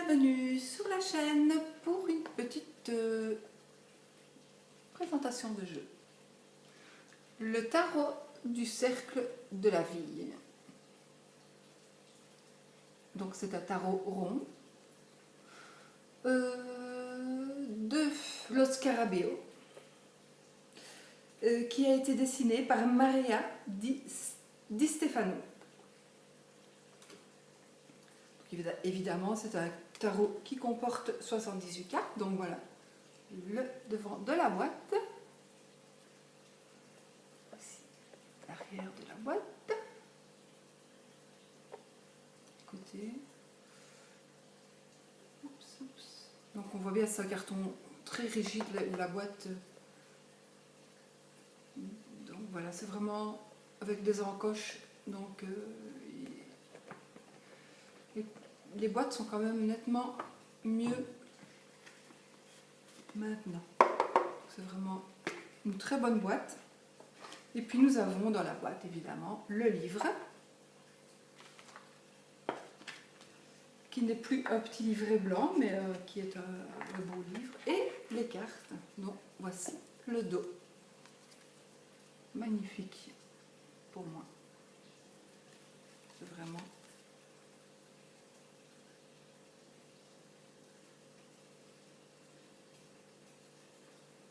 Bienvenue sur la chaîne pour une petite présentation de jeu. Le tarot du cercle de la vie. Donc c'est un tarot rond de Lo Scarabeo qui a été dessiné par Maria Di Stefano. Évidemment, c'est un tarot qui comporte 78 cartes. Donc voilà le devant de la boîte. Voici l'arrière de la boîte. Côté. Donc on voit bien, c'est un carton très rigide, la boîte. Donc voilà, c'est vraiment avec des encoches. Donc les boîtes sont quand même nettement mieux maintenant. C'est vraiment une très bonne boîte. Et puis nous avons dans la boîte évidemment le livre, qui n'est plus un petit livret blanc, mais qui est un beau livre, et les cartes. Donc voici le dos. Magnifique pour moi. C'est vraiment...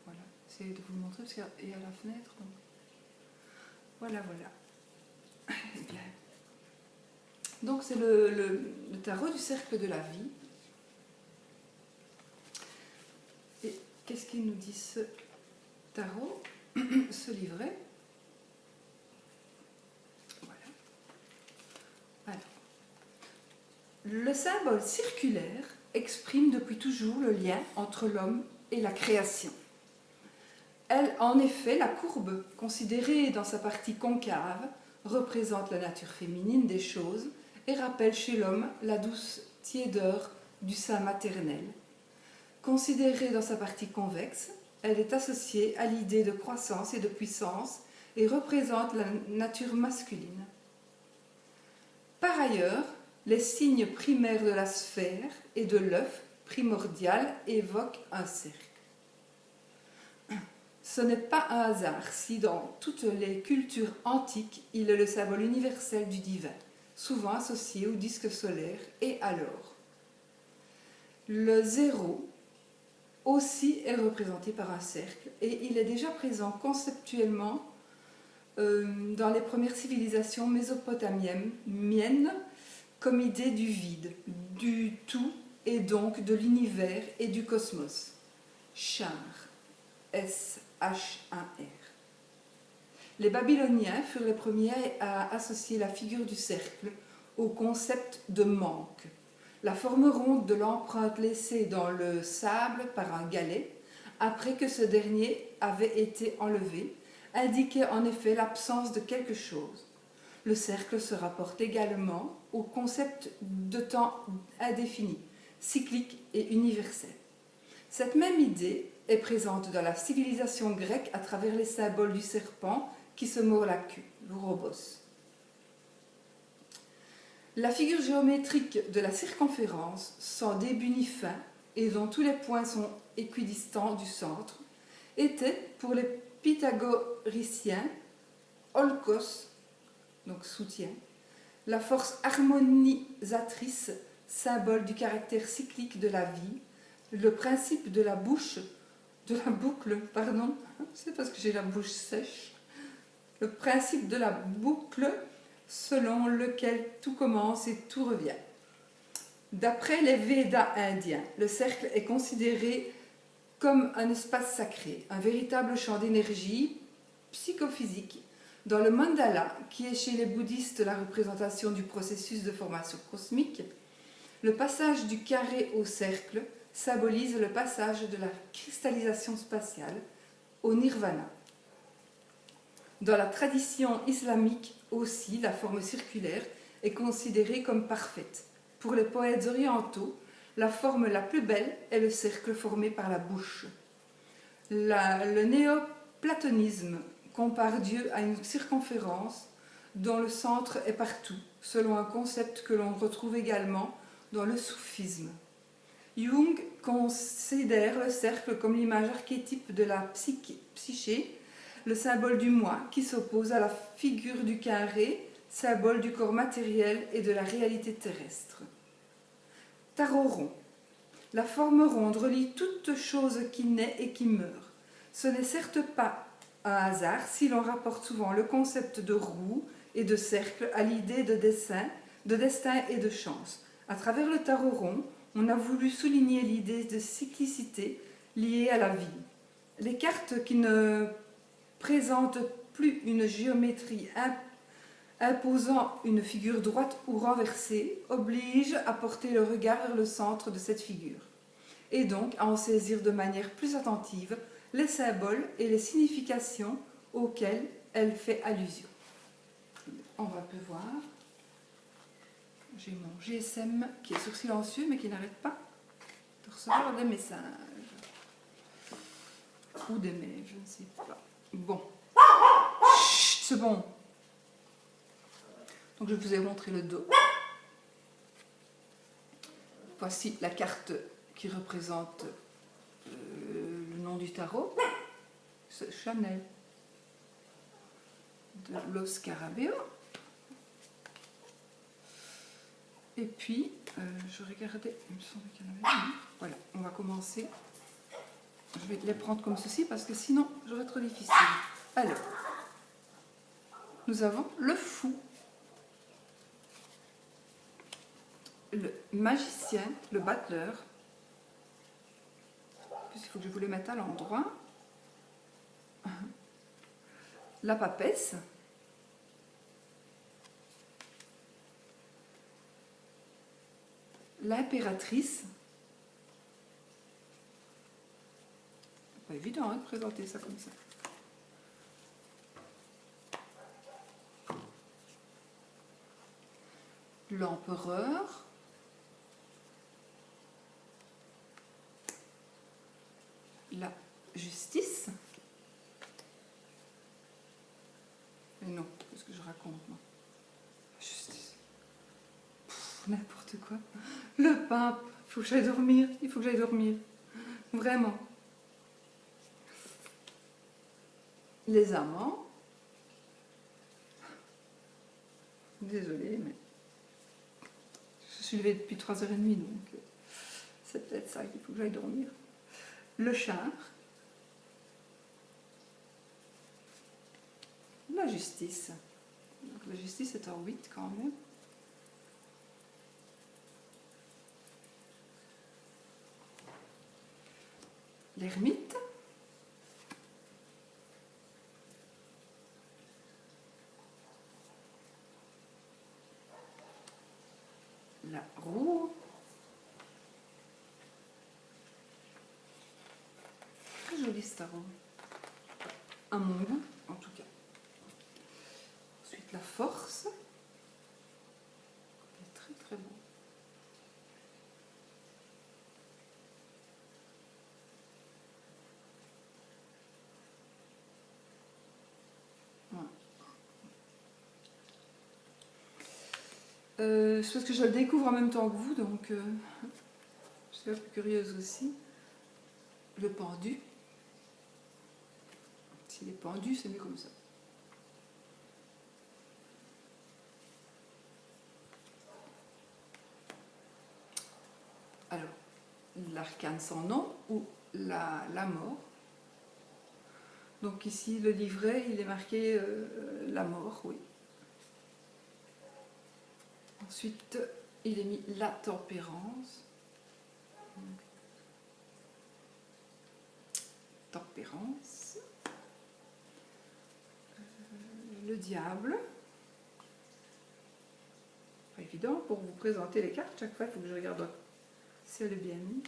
Voilà, j'essaie de vous le montrer parce qu'il y a la fenêtre. Donc... Voilà. Eh bien. Donc c'est le tarot du cercle de la vie. Et qu'est-ce qu'il nous dit ce tarot, ce livret? Voilà. Alors, le symbole circulaire exprime depuis toujours le lien entre l'homme et la création. Elle, en effet, la courbe, considérée dans sa partie concave, représente la nature féminine des choses et rappelle chez l'homme la douce tiédeur du sein maternel. Considérée dans sa partie convexe, elle est associée à l'idée de croissance et de puissance et représente la nature masculine. Par ailleurs, les signes primaires de la sphère et de l'œuf primordial évoquent un cercle. Ce n'est pas un hasard si dans toutes les cultures antiques, il est le symbole universel du divin, souvent associé au disque solaire et à l'or. Le zéro aussi est représenté par un cercle et il est déjà présent conceptuellement dans les premières civilisations mésopotamiennes comme idée du vide, du tout et donc de l'univers et du cosmos. Char, S-H-A-R. Les Babyloniens furent les premiers à associer la figure du cercle au concept de manque. La forme ronde de l'empreinte laissée dans le sable par un galet, après que ce dernier avait été enlevé, indiquait en effet l'absence de quelque chose. Le cercle se rapporte également au concept de temps indéfini, cyclique et universel. Cette même idée est présente dans la civilisation grecque à travers les symboles du serpent qui se mord la queue, l'ourobos. La figure géométrique de la circonférence, sans début ni fin, et dont tous les points sont équidistants du centre, était pour les pythagoriciens olkos, donc soutien, la force harmonisatrice, symbole du caractère cyclique de la vie, le principe de la boucle, c'est parce que j'ai la bouche sèche, le principe de la boucle selon lequel tout commence et tout revient. D'après les Védas indiens, le cercle est considéré comme un espace sacré, un véritable champ d'énergie psychophysique. Dans le mandala, qui est chez les bouddhistes la représentation du processus de formation cosmique, le passage du carré au cercle symbolise le passage de la cristallisation spatiale au nirvana. Dans la tradition islamique aussi, la forme circulaire est considérée comme parfaite. Pour les poètes orientaux, la forme la plus belle est le cercle formé par la bouche. Le néoplatonisme compare Dieu à une circonférence dont le centre est partout, selon un concept que l'on retrouve également dans le soufisme. Jung considère le cercle comme l'image archétype de la psyché, le symbole du moi qui s'oppose à la figure du carré, symbole du corps matériel et de la réalité terrestre. Tarot rond. La forme ronde relie toute chose qui naît et qui meurt. Ce n'est certes pas un hasard si l'on rapporte souvent le concept de roue et de cercle à l'idée de destin et de chance. À travers le tarot rond, on a voulu souligner l'idée de cyclicité liée à la vie. Les cartes qui ne présentent plus une géométrie imposant une figure droite ou renversée obligent à porter le regard vers le centre de cette figure, et donc à en saisir de manière plus attentive les symboles et les significations auxquelles elle fait allusion. On va un peu voir. J'ai mon GSM qui est sur silencieux mais qui n'arrête pas de recevoir des messages. Ou des mails, je ne sais pas. Bon. Chut, c'est bon. Donc je vous ai montré le dos. Voici la carte qui représente le nom du tarot. C'est Chanel de Los Scarabeo. Et puis, je regardais, il me semble qu'il y en avait une. Voilà, on va commencer. Je vais les prendre comme ceci parce que sinon, j'aurais trop difficile. Alors, nous avons le fou, le magicien, le battleur. En plus, il faut que je vous les mette à l'endroit. La papesse. L'impératrice. Pas évident hein, de présenter ça comme ça. L'empereur. La justice. Mais non, qu'est-ce que je raconte moi? La justice. N'importe quoi. Le pape. Il faut que j'aille dormir. Il faut que j'aille dormir. Vraiment. Les amants. Désolée, mais je suis levée depuis 3h30, donc c'est peut-être ça qu'il faut que j'aille dormir. Le char. La justice. Donc, la justice est en 8 quand même. L'ermite. La roue. Très joli ce tarot. À mon goût, en tout cas. Ensuite, la force. Il est très très beau. Voilà. C'est parce que je le découvre en même temps que vous, donc je suis un peu curieuse aussi. Le pendu. S'il est pendu, c'est mieux comme ça. Alors, l'arcane sans nom ou la mort. Donc ici, le livret, il est marqué la mort, oui. Ensuite, il est mis la tempérance. Tempérance. Le diable. Pas évident pour vous présenter les cartes. Chaque fois, il faut que je regarde si elle est bien mise.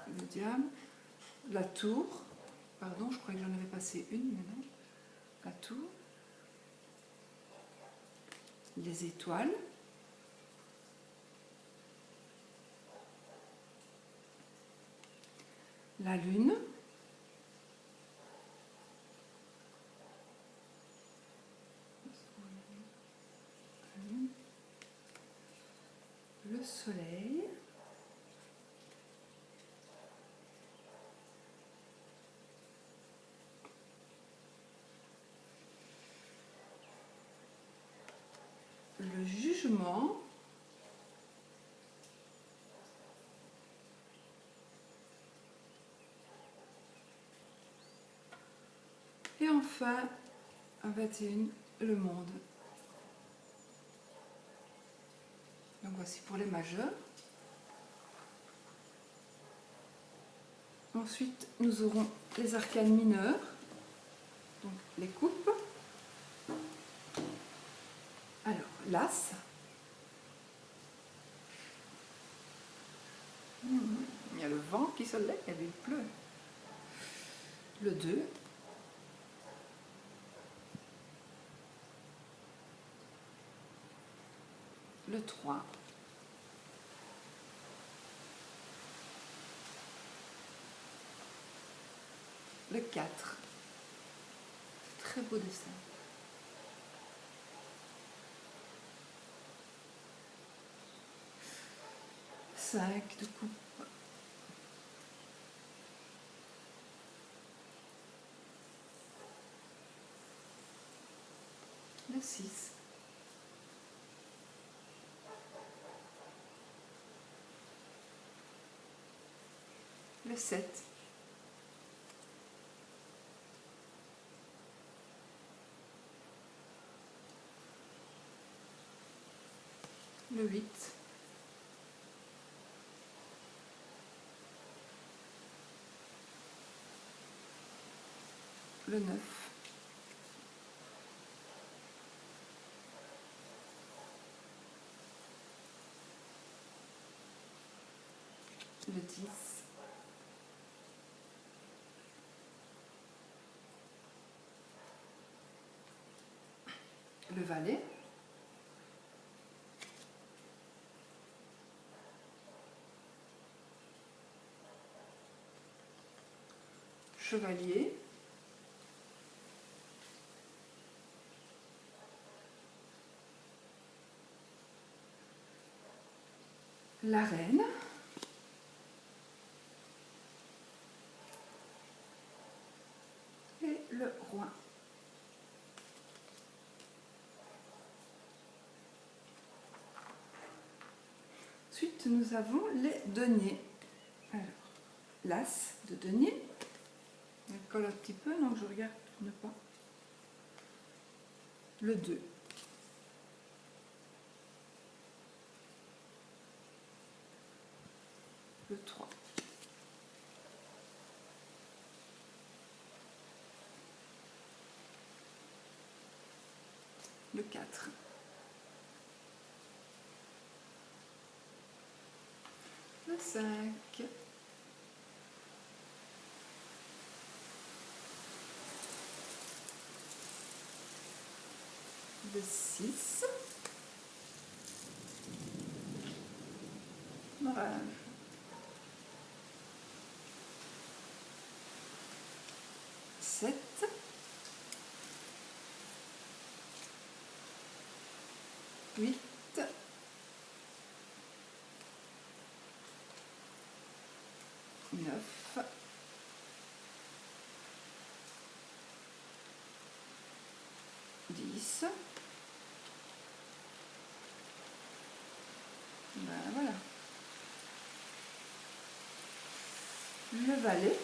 Le diable. La tour. Pardon, je croyais que j'en avais passé une, mais non. La tour. Les étoiles. La lune. le jugement. Et enfin, un 21, le monde. Donc voici pour les majeurs. Ensuite, nous aurons les arcanes mineures, donc les coupes. Alors, l'As. Il y a le vent qui se lève, et il pleut. Le 2. Le 3. Le 4. Très beau dessin. Cinq de coupe. Le 6. Le 7. Le 8. Le 9. Le 10. Le valet. Chevalier. La reine. Et le roi. Ensuite, nous avons les deniers. Alors, l'as de denier. Elle colle un petit peu, donc je regarde pour ne pas. Le 2. Le 3. Le 4. Le 5. Le 6. Brave. 7. 8. 9. 10. Ben voilà. Le valet.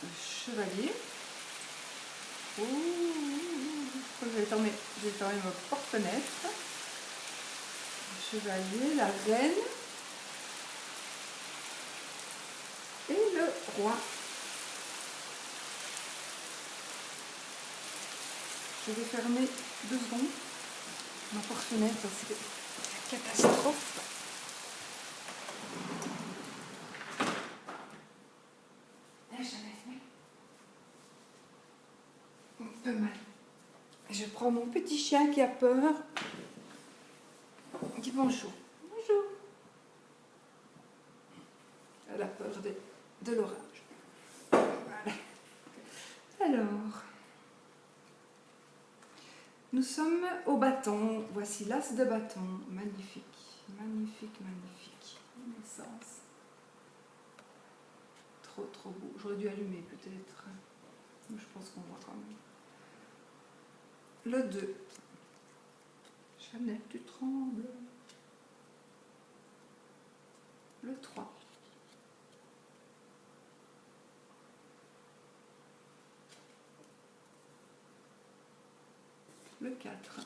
Le chevalier. Ouh, je vais fermer ma porte-fenêtre. Le chevalier, la reine et le roi. Je vais fermer 2 secondes ma porte-fenêtre parce que c'est la catastrophe. Un peu mal. Je prends mon petit chien qui a peur. Dis bonjour. Bonjour. Elle a peur de l'orage. Voilà. Alors, nous sommes au bâton. Voici l'as de bâton. Magnifique, magnifique, magnifique. Naissance. trop beau. J'aurais dû allumer peut-être. Je pense qu'on voit quand même. Le 2. Chanel, tu trembles. Le 3. Le 4.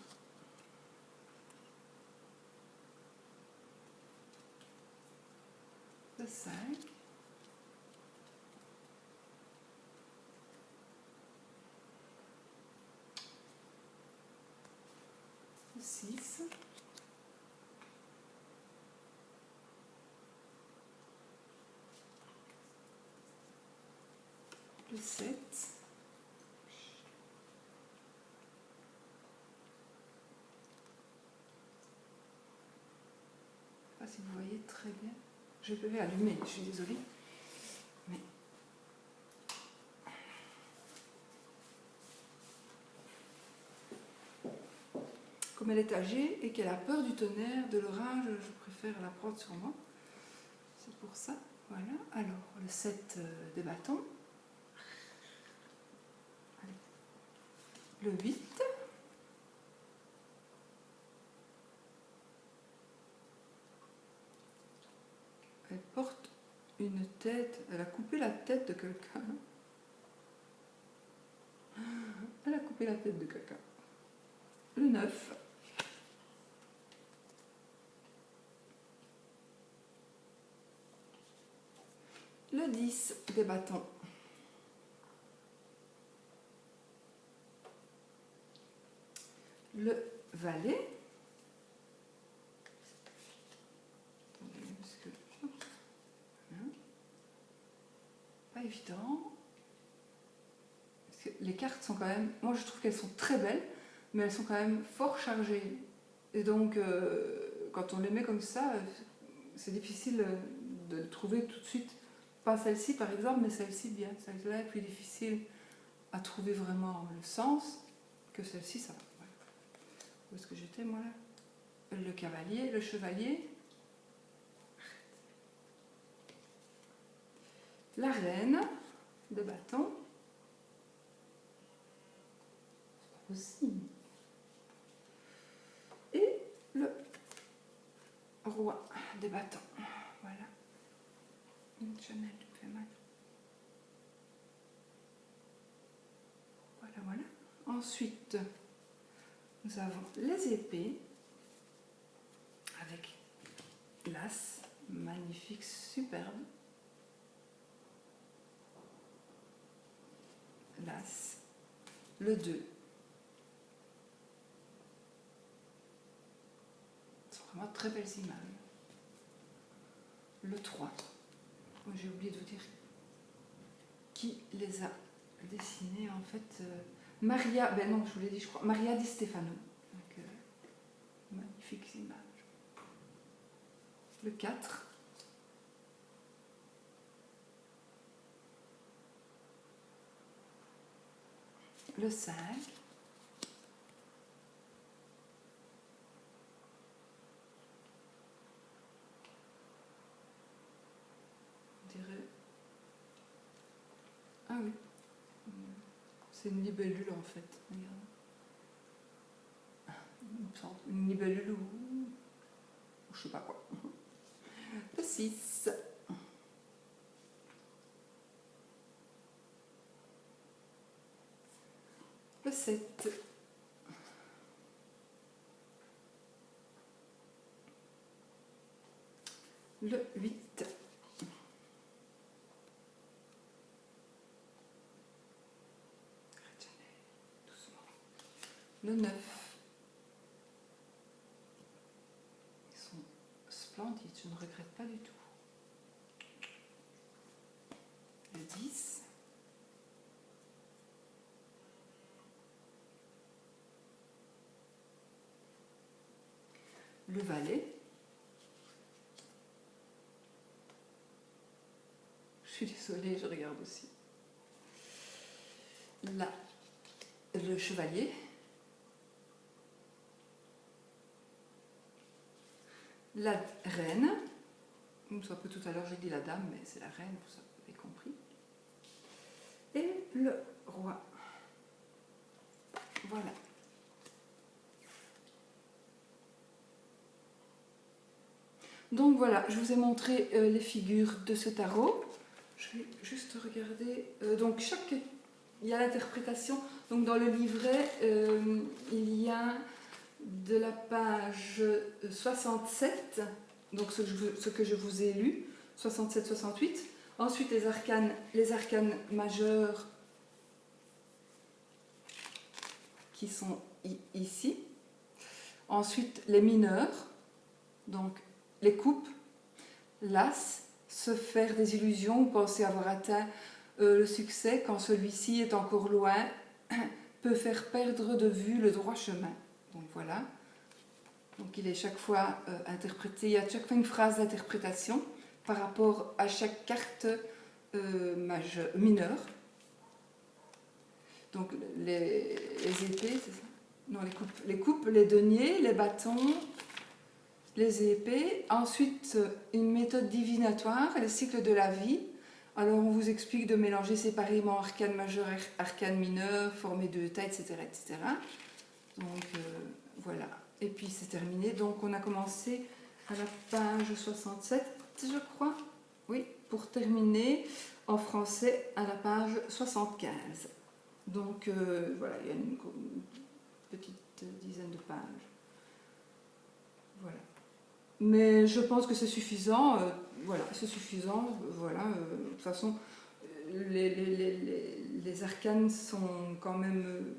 Le 5. Le 6. Le 7. Je ne sais pas si vous voyez très bien. Je vais allumer, je suis désolée. Mais comme elle est âgée et qu'elle a peur du tonnerre, de l'orage, je préfère la prendre sur moi. C'est pour ça. Voilà. Alors, le 7 des bâtons. Le 8. Elle porte une tête. Elle a coupé la tête de quelqu'un. Elle a coupé la tête de quelqu'un. Le 9. Le 10 des bâtons. Le valet. Attendez, parce que... Pas évident. Parce que les cartes sont quand même... Moi, je trouve qu'elles sont très belles, mais elles sont quand même fort chargées. Et donc, quand on les met comme ça, c'est difficile de trouver tout de suite. Pas celle-ci, par exemple, mais celle-ci bien. Celle-là est plus difficile à trouver vraiment le sens que celle-ci, ça va. Ouais. Où est-ce que j'étais, moi, là? Le cavalier, le chevalier. La reine de bâton. C'est pas possible. Et le roi des bâtons. Voilà. Une Chanel, tu me fais mal. Voilà, voilà. Ensuite, nous avons les épées avec l'as, magnifique, superbe. L'as, le 2. Ce sont vraiment très belles images. Le 3. J'ai oublié de vous dire qui les a dessinés en fait. Maria, ben non, je vous l'ai dit, je crois, Maria Di Stefano. Donc, magnifiques images. Le 4. Le 5. On dirait... Ah oui. C'est une libellule en fait. Regarde. Une libellule ou je sais pas quoi. Le 6. Le 7. Le 8. Le 9. Ils sont splendides, je ne regrette pas du tout. Le 10. Le valet. Je suis désolée, je regarde aussi. Là, le chevalier. La reine. Un peu tout à l'heure j'ai dit la dame, mais c'est la reine, vous avez compris. le roi. Voilà. Donc voilà, je vous ai montré les figures de ce tarot. Je vais juste regarder. Donc il y a l'interprétation. Donc dans le livret, il y a de la page 67, donc ce que je vous ai lu, 67-68. Ensuite les arcanes majeurs qui sont ici. Ensuite les mineurs, donc les coupes, l'as, se faire des illusions ou penser avoir atteint le succès quand celui-ci est encore loin, peut faire perdre de vue le droit chemin. Donc voilà. Donc il est chaque fois interprété, il y a chaque fois une phrase d'interprétation par rapport à chaque carte mineure. Donc les épées, c'est ça? Non, les coupes, les deniers, les bâtons, les épées. Ensuite, une méthode divinatoire, le cycle de la vie. Alors, on vous explique de mélanger séparément arcane majeur, arcane mineur, formé de tas, etc., etc. Donc, voilà. Et puis, c'est terminé. Donc, on a commencé à la page 67, je crois. Oui, pour terminer en français à la page 75. Donc, voilà, il y a une petite dizaine de pages. Voilà. Mais je pense que c'est suffisant. Voilà, c'est suffisant. Voilà. De toute façon, les arcanes sont quand même.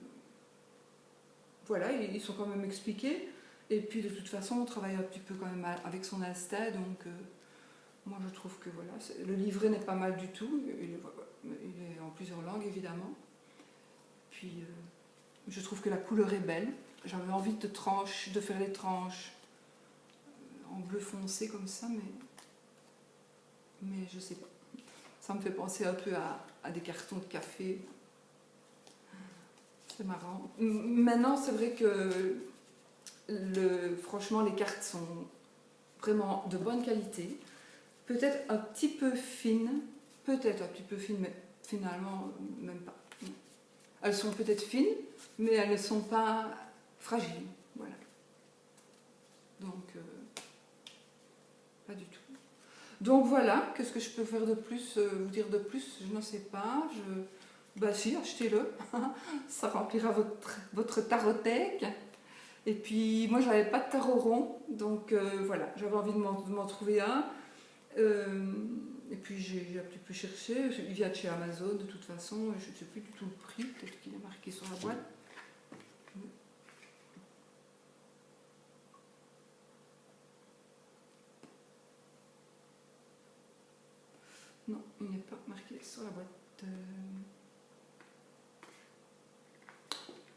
Voilà, ils sont quand même expliqués. Et puis de toute façon, on travaille un petit peu quand même avec son instinct. Donc, moi je trouve que voilà, le livret n'est pas mal du tout. Il est en plusieurs langues évidemment. Puis, je trouve que la couleur est belle. J'avais envie de faire les tranches en bleu foncé comme ça, mais je sais pas. Ça me fait penser un peu à des cartons de café. C'est marrant. Maintenant, c'est vrai que franchement, les cartes sont vraiment de bonne qualité. Peut-être un petit peu fines, mais finalement, même pas. Elles sont peut-être fines, mais elles ne sont pas fragiles. Voilà. Donc, pas du tout. Donc voilà, qu'est-ce que je peux faire de plus, vous dire de plus, je ne sais pas. Bah si, achetez-le, ça remplira votre tarothèque. Et puis moi j'avais pas de tarot rond, donc voilà, j'avais envie de m'en trouver un. Et puis j'ai un petit peu cherché, il vient de chez Amazon de toute façon, je ne sais plus du tout le prix, peut-être qu'il est marqué sur la boîte. Non, il n'est pas marqué sur la boîte. Je ne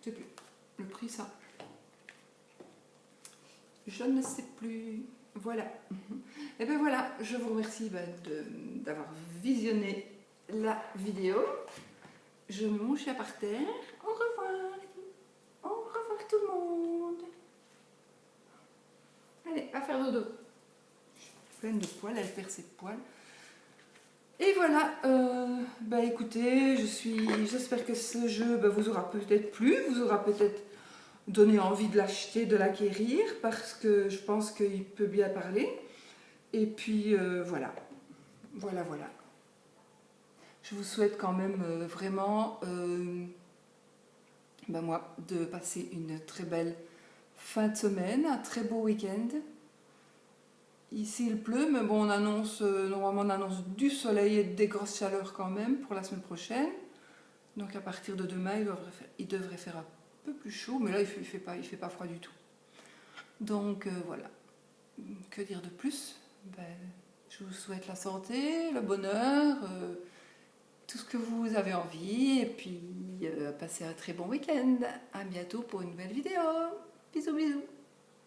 sais plus. Le prix, ça. Je ne sais plus. Voilà. Et bien voilà, je vous remercie d'avoir visionné la vidéo. Je mets mon chien par terre. Au revoir. Au revoir tout le monde. Allez, va faire dodo. Je suis pleine de poils, elle perd ses poils. Et voilà, écoutez, j'espère que ce jeu vous aura peut-être plu, vous aura peut-être donné envie de l'acheter, de l'acquérir, parce que je pense qu'il peut bien parler. Et puis voilà. Je vous souhaite quand même vraiment, moi, de passer une très belle fin de semaine, un très beau week-end. Ici il pleut, mais bon, normalement on annonce du soleil et des grosses chaleurs quand même pour la semaine prochaine. Donc à partir de demain, il devrait faire un peu plus chaud, mais là il fait pas froid du tout. Donc voilà. Que dire de plus? Je vous souhaite la santé, le bonheur, tout ce que vous avez envie, et puis passez un très bon week-end. À bientôt pour une nouvelle vidéo. Bisous bisous.